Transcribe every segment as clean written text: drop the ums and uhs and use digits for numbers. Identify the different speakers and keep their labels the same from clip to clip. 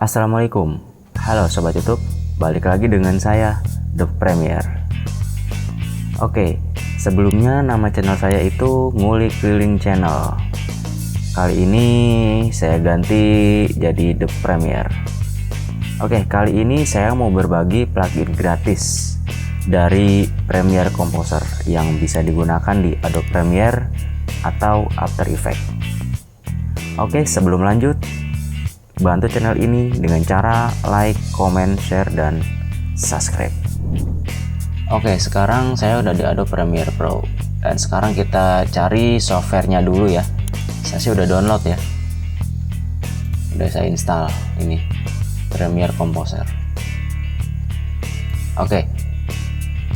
Speaker 1: Assalamualaikum, halo Sobat YouTube, balik lagi dengan saya, The Premier. Oke, sebelumnya nama channel saya itu Ngulik Keliling Channel. Kali ini saya ganti jadi The Premier. Oke, kali ini saya mau berbagi plugin gratis dari Premiere Composer yang bisa digunakan di Adobe Premiere atau After Effects. Oke, sebelum lanjut, bantu channel ini dengan cara like, comment, share, dan subscribe. Oke, sekarang saya udah di Adobe Premiere Pro. Dan sekarang kita cari softwarenya dulu ya. Saya sih udah download ya. Udah saya install ini, Premiere Composer. Oke,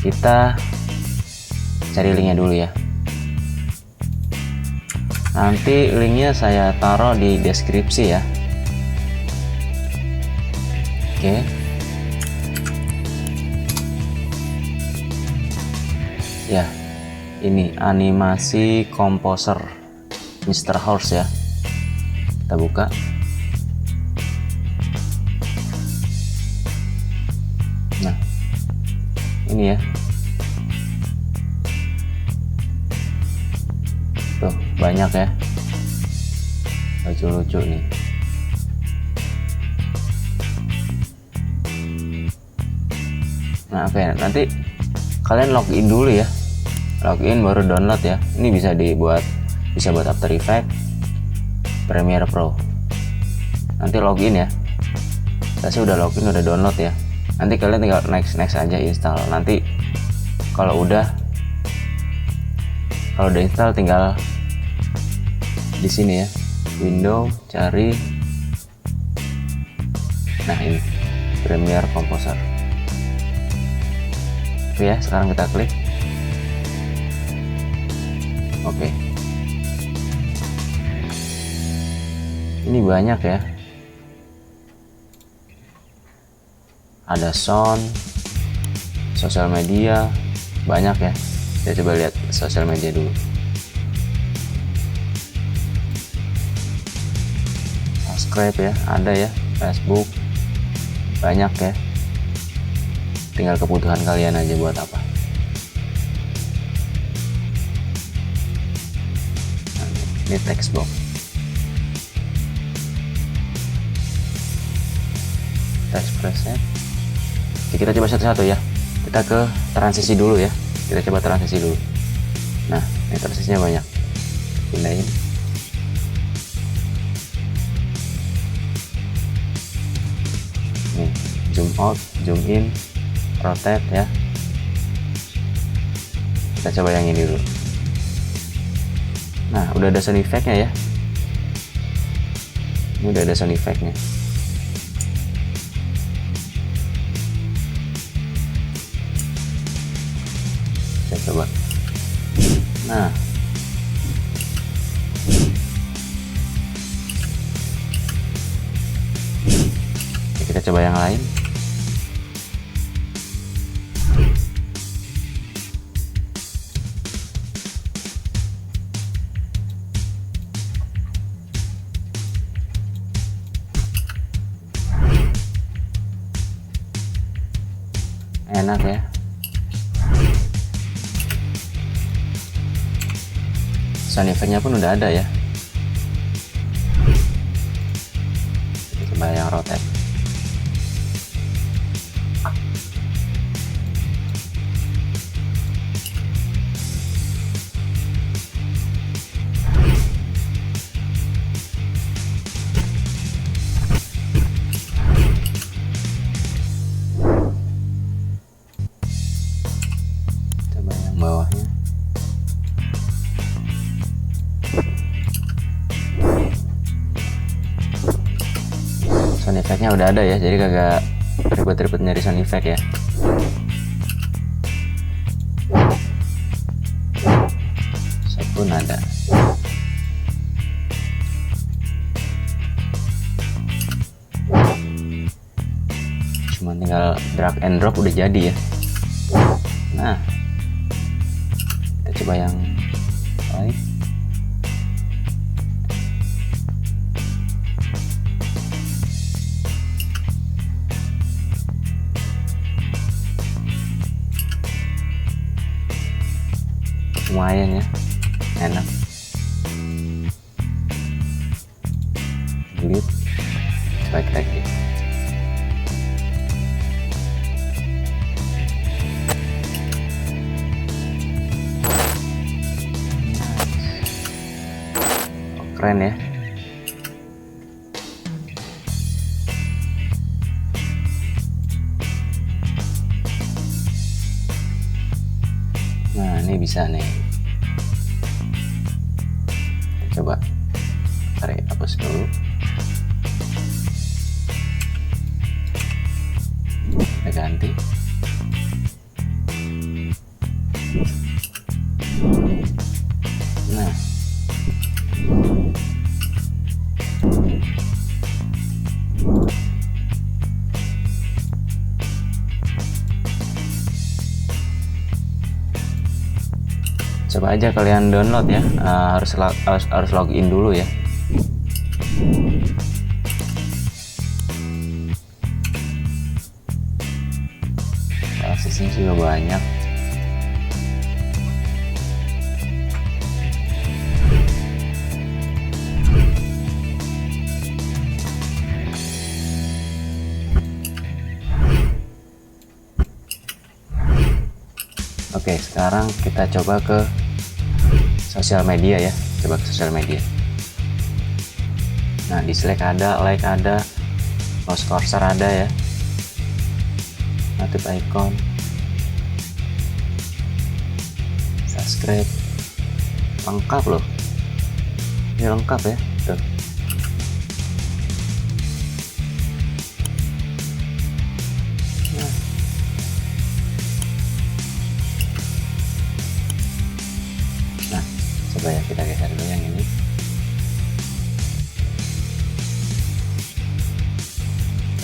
Speaker 1: kita cari linknya dulu ya. Nanti linknya saya taruh di deskripsi ya. Oke. Ya, ini animasi komposer Mr. Horse ya. Kita buka. Nah, ini ya. Tuh, banyak ya. Lucu-lucu nih. Nah, oke, nanti kalian login dulu ya. Login baru download ya. Ini bisa buat After Effects, Premiere Pro. Nanti login ya. Saya sih udah login, udah download ya. Nanti kalian tinggal next aja install. Nanti kalau udah install tinggal di sini ya. Window, cari. Nah, ini Premiere Composer. Ya, sekarang kita klik. Oke. Ini banyak ya. Ada sound, sosial media, banyak ya. Kita coba lihat sosial media dulu. Subscribe ya, ada ya. Facebook, banyak ya. Tinggal kebutuhan kalian aja buat apa. Nah, ini text box. Text preset. Oke, kita coba satu-satu ya. Kita ke transisi dulu ya. Kita coba transisi dulu. Nah, ini transisinya banyak. Pindahin. Nih, zoom out, zoom in, rotate ya. Kita coba yang ini dulu. Nah, udah ada sound effect-nya ya. Ini udah ada sound effect-nya. Saya coba. Nah, kita coba yang lain. Enak ya. Sound effect-nya pun udah ada ya. Kita coba yang rotate. Bawahnya. Sound effect-nya udah ada ya, jadi kagak ribet-ribet nyari sound effect ya. Set pun ada. Cuma tinggal drag and drop udah jadi ya. Nah, kita coba yang lain. lumayan ya, enak. Delete, baik lagi. Oh, keren ya. Nah, ini bisa nih. Coba tarik hapus dulu. Kita ganti. Nah, coba aja kalian download ya. Harus login dulu ya. Aksesnya juga banyak. Oke, sekarang kita coba ke sosial media ya. Coba ke sosial media. Nah, dislike ada, like ada, mouse cursor ada ya, notif icon, subscribe, lengkap loh. Ini lengkap ya, tuh. Nah, coba ya kita geser dulu yang ini.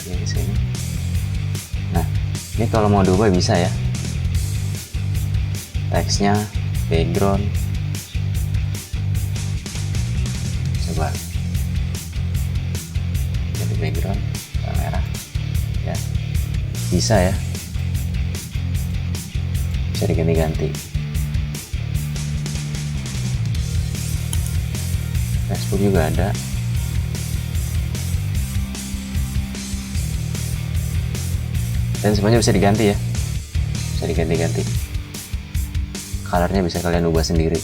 Speaker 1: Di sini. Nah, ini kalau mau diubah bisa ya. Teksnya, background. Coba. Jadi background kamera. Ya. Bisa ya. Bisa diganti-ganti. Facebook juga ada. Dan semuanya bisa diganti ya, bisa diganti-ganti. Colornya bisa kalian ubah sendiri.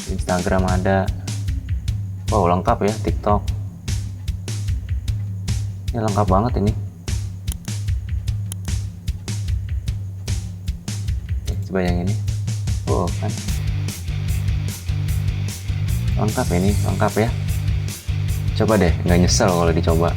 Speaker 1: Instagram ada. Wow, lengkap ya. TikTok ini lengkap banget ini. Coba yang ini. Oh kan lengkap ini, lengkap ya. Coba deh, nggak nyesel kalau dicoba.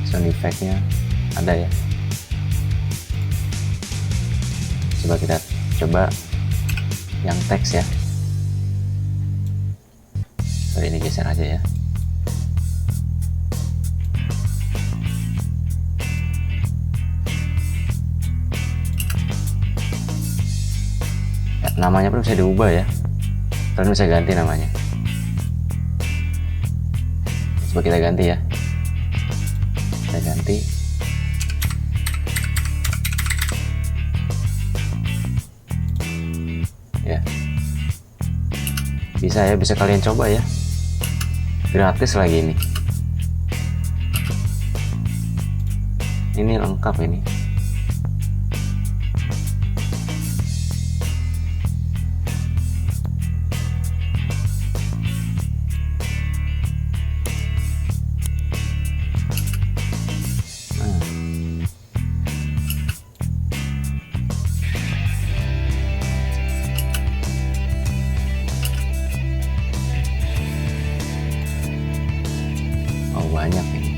Speaker 1: Sound effect-nya ada ya. Coba kita coba yang teks ya. Sorry, ini geser aja ya. Namanya pun bisa diubah ya. Kalian bisa ganti namanya. Coba kita ganti ya. Kita ganti. Ya. Bisa ya, bisa kalian coba ya. Gratis lagi ini. Ini lengkap ini. Banyak ini.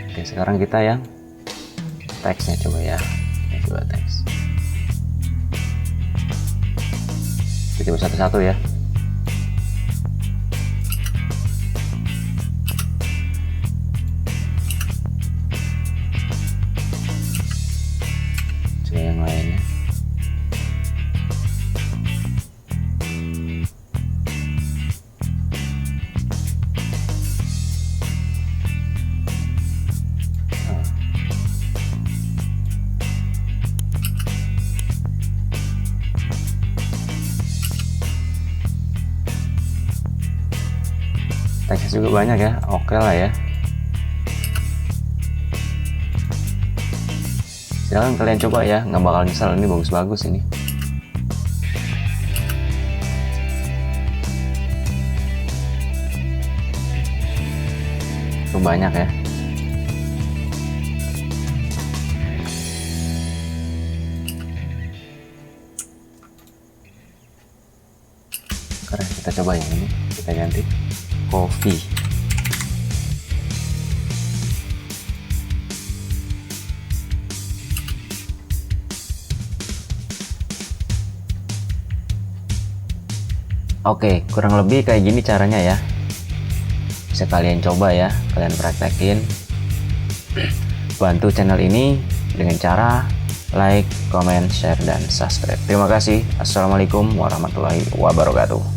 Speaker 1: Oke, sekarang kita yang teksnya coba ya. Kita coba teks. Kita coba satu-satu ya. Coba yang lainnya. juga banyak ya, oke lah ya. Silahkan kalian coba ya, nggak bakal nyesel, ini bagus-bagus ini. Itu banyak ya. Sekarang kita coba yang ini, kita ganti coffee. Oke, kurang lebih kayak gini caranya ya. Bisa kalian coba ya, kalian praktekin. Bantu channel ini dengan cara like, comment, share, dan subscribe. Terima kasih. Assalamualaikum warahmatullahi wabarakatuh.